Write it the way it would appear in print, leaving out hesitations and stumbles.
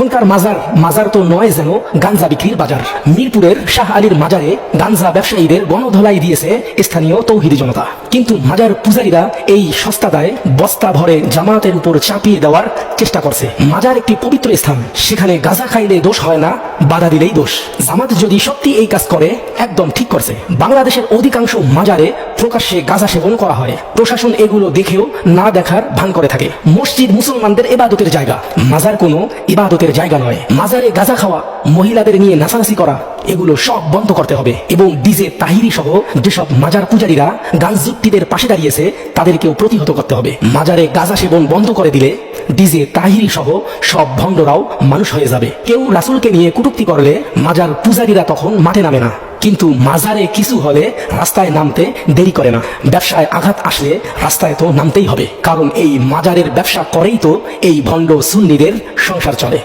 তখনকার মাজার তো নয় যেন গাঞ্জা বিক্রির বাজার। মিরপুরের শাহ আলীর মাজারে গাঞ্জা ব্যবসায়ীদের গণধোলাই দিয়েছে স্থানীয় তৌহিদি জনতা। কিন্তু মাজার পূজারীরা এই সস্তাদায় বস্তা ভরে জামাতের উপর চাপিয়ে দেওয়ার চেষ্টা করছে। মাজার একটি পবিত্র স্থান, সেখানে গাঁজা খাইলে দোষ হয় না, বাধা দিলেই দোষ। জামাত যদি সত্যি এই কাজ করে একদম ঠিক করছে। বাংলাদেশের অধিকাংশ মাজারে প্রকাশ্যে গাঁজা সেবন করা হয়, প্রশাসন এগুলো দেখেও না দেখার ভান করে থাকে। মসজিদ মুসলমানদের ইবাদতের জায়গা, মাজার কোনো ইবাদতের জায়গা নয়। মাজারে গাঁজা খাওয়া, মহিলাদের নিয়ে নাচানাচি করা, এগুলো সব বন্ধ করতে হবে এবং ডিজে তাহিরি সহ যেসব মাজার পূজারীরা গাঞ্জযুক্তিদের পাশে দাঁড়িয়েছে তাদেরকেও প্রতিহত করতে হবে। মাজারে গাঁজা সেবন বন্ধ করে দিলে ডিজে তাহিরি সহ সব ভণ্ডরাও মানুষ হয়ে যাবে। কেউ রাসূলকে নিয়ে কটূক্তি করলে মাজার পূজারীরা তখন মাঠে নামে না, কিন্তু মাজারে কিছু হলে রাস্তায় নামতে দেরি করে না। ব্যবসায় আঘাত আসলে রাস্তায় তো নামতেই হবে, কারণ এই মাজারের ব্যবসা করেই তো এই ভণ্ড সুন্নিদের সংসার চলে।